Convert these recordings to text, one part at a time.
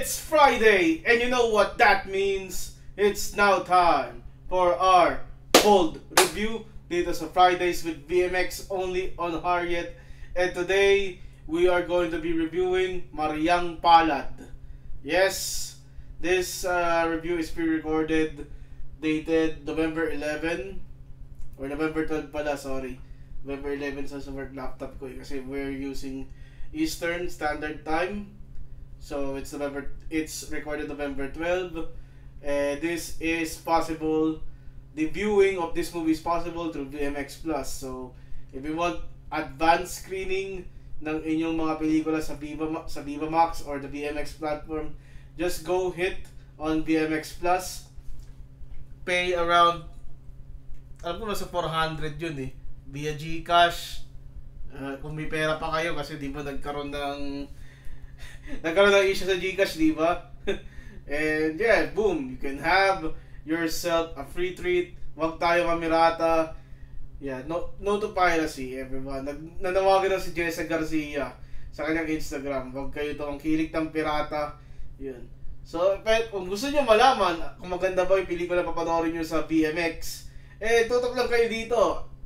It's Friday, and you know what that means. It's now time for our bold review dito sa Fridays with BMX only on Harriet. And today, we are going to be reviewing Mariang Palad. Yes, this review is pre-recorded, dated November 11, or November 12 pala, sorry. November 11 sa work laptop ko kasi we're using Eastern Standard Time. So it's recorded November 12. This is possible. The viewing of this movie is possible through BMX Plus. So if you want advanced screening ng inyong mga pelikula sa Viva Max or the BMX platform, just go hit on BMX Plus. Pay around, alam ko nasa 400 yun eh, via GCash. Kung may pera pa kayo kasi di ba nagkaroon ng issue sa GCash, di ba? And yeah, boom, you can have yourself a free treat. Wag tayo kamirata. Yeah, no to piracy, everyone. Nanawagan na si Jessica Garcia sa kanyang Instagram. Wag kayo to ang kilig ng pirata. Yun. So, kung gusto niyo malaman kung maganda ba yung pelikula papanoorin niyo sa BMX, tutok lang kayo dito.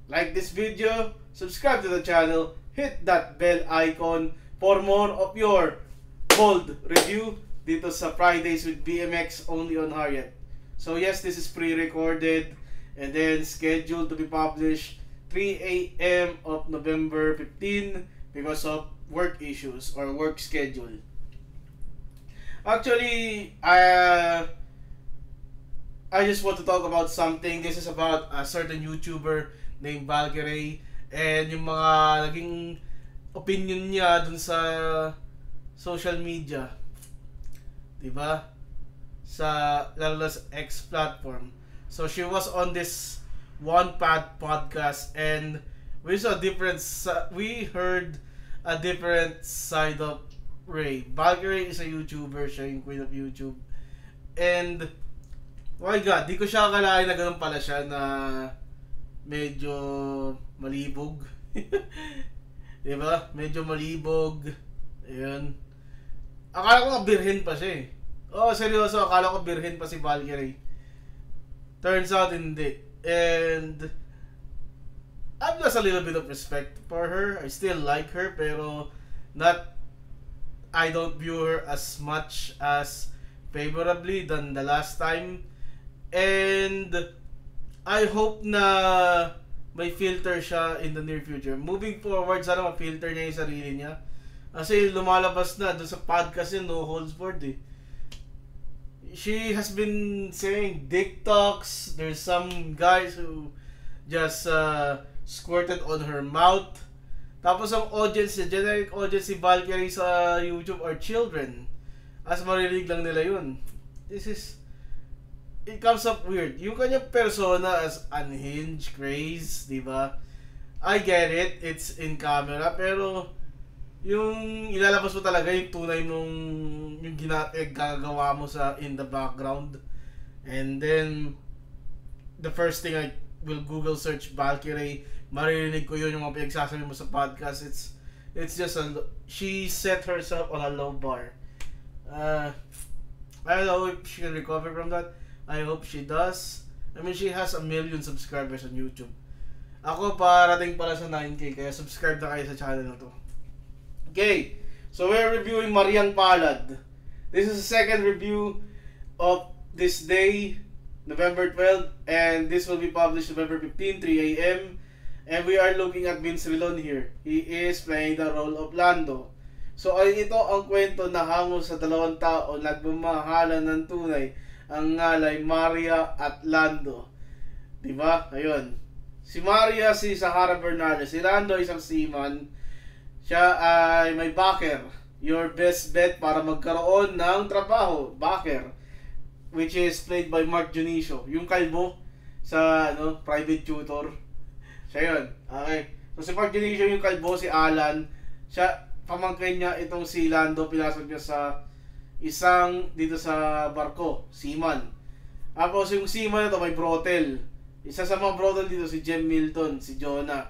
Like this video, subscribe to the channel, hit that bell icon for more of your bold review dito sa Fridays with BMX only on Harriet. So yes, this is pre-recorded and then scheduled to be published 3 AM of November 15 because of work issues or work schedule. Actually, I just want to talk about something. This is about a certain YouTuber named Valkyrie and yung mga naging opinion niya dun sa social media, diba? Lalo na sa X platform. So she was on this One Path podcast and we heard a different side of Ray. Valkyrie is a YouTuber, siya yung queen of YouTube. And oh my god, di ko siya akalain na ganun pala siya, na medyo malibog. Diba? Medyo malibog. Ayun. Akala ko nga birhen pa siya eh. Oh, seryoso, akala ko birhen pa si Valkyrie. Turns out hindi. And I've lost a little bit of respect for her. I still like her, pero I don't view her as much as favorably than the last time. And I hope na may filter siya in the near future. Moving forward, sana ma-filter niya yung sarili niya. Kasi lumalabas na doon sa podcast niya, No Holds Barred eh. She has been saying dick talks. There's some guys who just squirted on her mouth. Tapos ang audience, generic audience si Valkyrie sa YouTube are children. As marinig lang nila yun. It comes up weird. Yung kanyang persona as unhinged, crazy, diba? I get it, it's in camera, pero yung ilalabas mo talaga yung tunay nung yung gagawa mo in the background. And then the first thing I will Google search Valkyrie, maririnig ko yun yung mga pinagsasabi mo sa podcast. It's just she set herself on a low bar. I don't know if she can recover from that. I hope she does. I mean, she has 1 million subscribers on YouTube. Ako parating pala sa 9K, kaya subscribe na kayo sa channel na to. Okay, so we're reviewing Mariang Palad. This is the second review of this day, November 12, and this will be published November 15, 3 AM. And we are looking at Vince Rillon here. He is playing the role of Lando. So ito ang kwento na hango sa dalawang tao nagmamahalan ng tunay. Ang ngalay Maria at Lando. Diba? Ayun. Si Maria, si Sahara Bernardes. Si Lando, isang seaman. Siya ay may backer. Your best bet para magkaroon ng trabaho. Backer. Which is played by Mark Junicio. Yung kalbo sa private tutor. Siya yun. Okay. So si Mark Junicio yung kalbo, si Alan. Siya, pamangkin niya itong si Lando. Pinasok niya sa isang dito sa barko, seaman. Tapos yung seaman na to may brothel. Isa sa mga brothel dito si Jem Milton, si Jonah.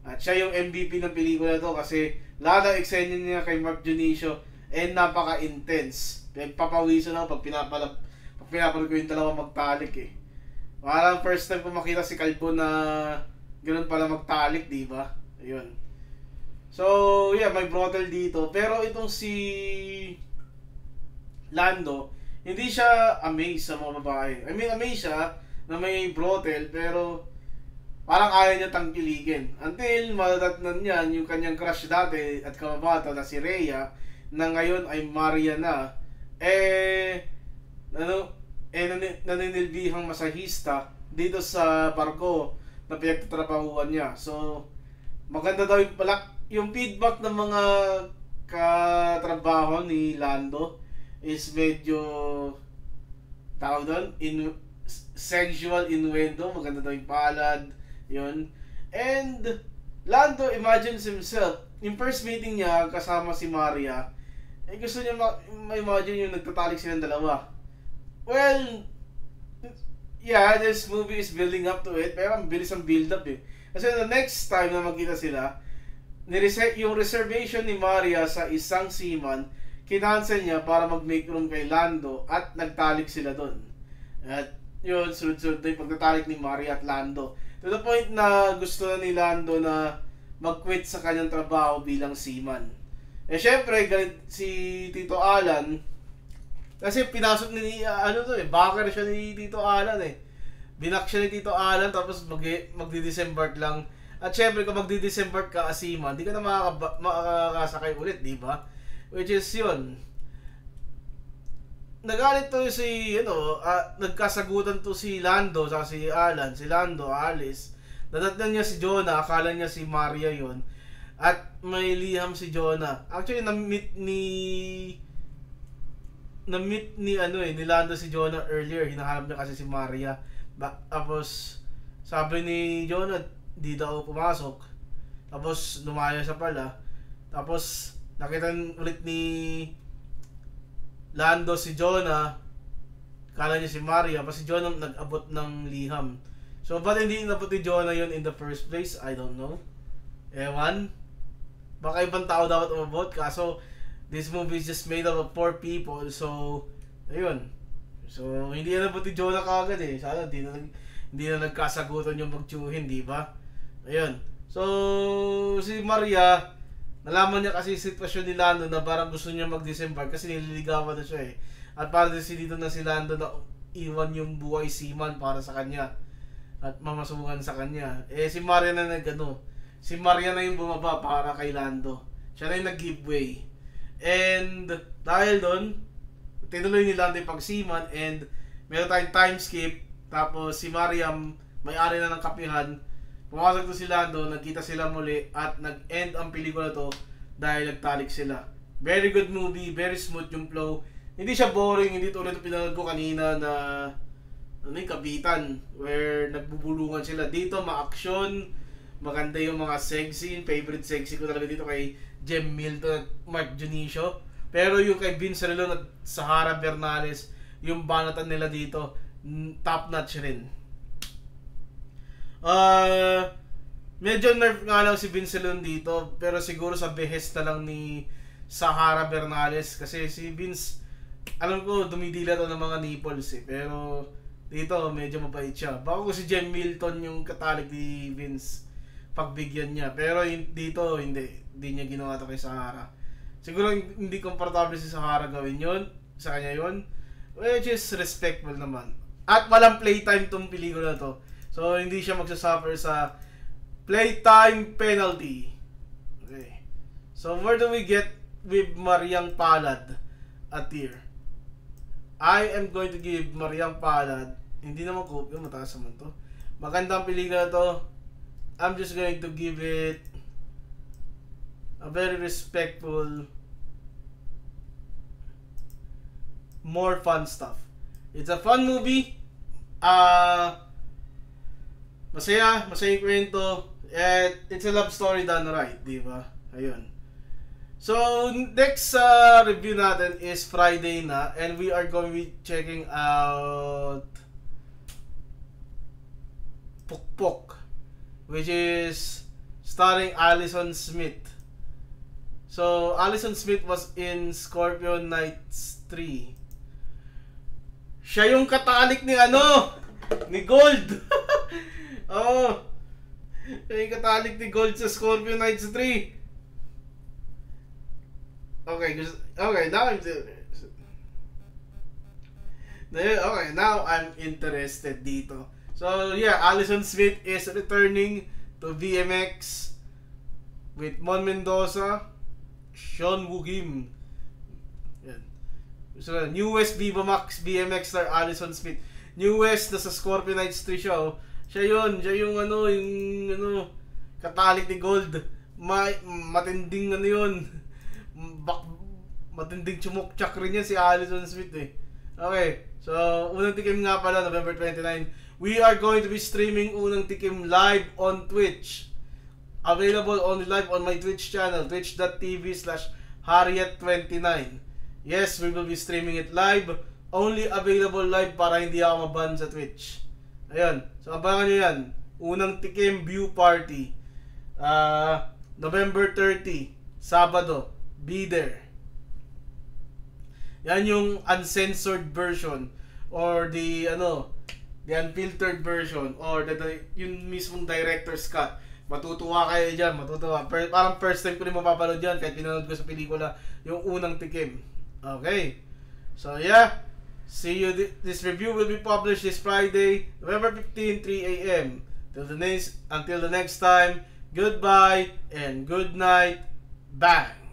At siya yung MVP ng pelikula to kasi lahat ng eksena niya kay Mark Junicio and napaka-intense. Papawiso na pag pinapanood ko yung dalawa magtalik eh. Parang first time ko makita si Calvo na ganoon pala magtalik, di ba? Ayun. So, yeah, may brothel dito. Pero itong si Lando, hindi siya amazed sa mga babae. I mean, amazed siya na may brothel, pero parang ayaw niya tangkiligin. Until madadatnan niya yung kanyang crush dati at kamabata na si Rhea, na ngayon ay Maria na. Naninilbihang masahista dito sa barko na pinagtatrabahuan niya. So, maganda daw yung feedback ng mga katrabaho ni Lando is medyo tawag doon, sexual innuendo. Maganda daw yung palad, yun. And Lando imagines himself, yung first meeting niya kasama si Maria, gusto niya ma-imagine yung nagtatalik silang dalawa. Well, yeah, this movie is building up to it, pero ang bilis ang build up eh. Kasi the next time na magkita sila, yung reservation ni Maria sa isang seaman, kinancel niya para mag-make room kay Lando at nagtalik sila doon. At yun, sunod-sunod na yung pagtatalik ni Maria at Lando. To the point na gusto na ni Lando na mag-quit sa kanyang trabaho bilang seaman. Syempre, galit si Tito Alan kasi pinasok ni backer siya ni Tito Alan eh. Binak siya ni Tito Alan tapos magdi-disembark lang. At syempre kung magdi-disembark ka as seaman, di ka na makakasakay ulit, di ba? Which is yun. Nagalit to si, nagkasagutan to si Lando sa si Alan. Si Lando, Alice. Nadatnan niya si Jonah, akala niya si Maria yun. At may liham si Jonah. Actually, na-meet ni Lando si Jonah earlier. Hinahanap niya kasi si Maria. Tapos, sabi ni Jonah, di daw pumasok. Tapos, lumaya siya pala. Tapos, nakita ulit ni Lando si Jonah. Kala niya si Maria. Pa si Jonah nag-abot ng liham. So, ba't hindi inabot ni Jonah yun in the first place? I don't know. Ewan. Baka ibang tao dapat umabot. Kaso, this movie is just made up of 4 people. So, ayun. So, hindi inabot ni Jonah kagad eh. Sana hindi na nagkasagutan yung magtsuhin, di ba? Ayun. So, si Maria, nalaman niya kasi sitwasyon ni Lando na parang gusto niya mag-disembark kasi nililigawan na siya eh. At parang dito na si Lando na iwan yung buhay seaman para sa kanya at mamasukan sa kanya. Si Maria na si Maria na yung bumaba para kay Lando. Siya na yung nag-giveaway. And dahil doon, tinuloy ni Lando yung pag-seaman and meron tayong time skip. Tapos si Maria, may-ari na ng kapihan. Pumasok to si Lando, nagkita sila muli at nag-end ang pelikula to dahil nagtalik sila. Very good movie, very smooth yung flow. Hindi siya boring, hindi tulad ng pinanood ko kanina na Kapitan, where nagbubulungan sila. Dito ma-action, maganda yung mga sex scene. Favorite sex scene ko talaga dito kay Jem Milton at Mark Junicio. Pero yung kay Vince Relon at Sahara Bernales, yung banatan nila dito, top notch rin. Medyo nerve nga lang si Vince Relon dito, pero siguro sa behest na lang ni Sahara Bernales. Kasi si Vince, alam ko dumidila to ng mga nipples eh, pero dito medyo mabait siya. Baka ko si Jem Milton yung katalik ni Vince, pagbigyan niya. Pero dito hindi niya ginawa to kay Sahara. Siguro hindi komportable si Sahara gawin yon sa kanya yon, which is respectful naman. At walang playtime tong pelikula na to, so hindi siya magsasuffer sa playtime penalty. Okay, so where do we get with Mariang Palad a tier? I am going to give Mariang Palad, hindi naman kopya, mataas naman to. Magandang pelikula to. I'm just going to give it a very respectful, more fun stuff. It's a fun movie. Masaya yung kwento. It's a love story done right, di ba? Ayun. So, next review natin is Friday na, and we are going to be checking out Pukpok, which is starring Allison Smith. So, Allison Smith was in Scorpio Knights 3. Siya yung katalik ni ano? Ni Gold. Oh. Siya yung katalik ni Gold sa Scorpio Knights 3. Okay, now I'm interested dito. So, yeah, Allison Smith is returning to VMX with Mon Mendoza, Sean Woo Kim. Yan. So, newest Viva Max BMX star Allison Smith. Newest na sa Scorpio Knights 3 siya, oh. Siya yung katalik ni Gold. Matinding ano yun. Matinding chumukchak rin yan si Allison Smith eh. Okay, so unang tikim nga pala, November 29. We are going to be streaming unang tikim live on Twitch. Available only live on my Twitch channel, twitch.tv/Harriet29. Yes, we will be streaming it live. Only available live para hindi ako maban sa Twitch. Ayun, so abangan nyo yan. Unang tikim view party. November 30, Sabado. Be there. Yan yung uncensored version or the unfiltered version or yung mismong director's cut. Matutuwa kayo dyan, matutuwa. Parang first time ko rin mapapanood dyan kahit pinanood ko sa pelikula yung unang tikim. Okay. So yeah, see you. This review will be published this Friday, November 15, 3 a.m. Until the next time, goodbye and good night. Bang.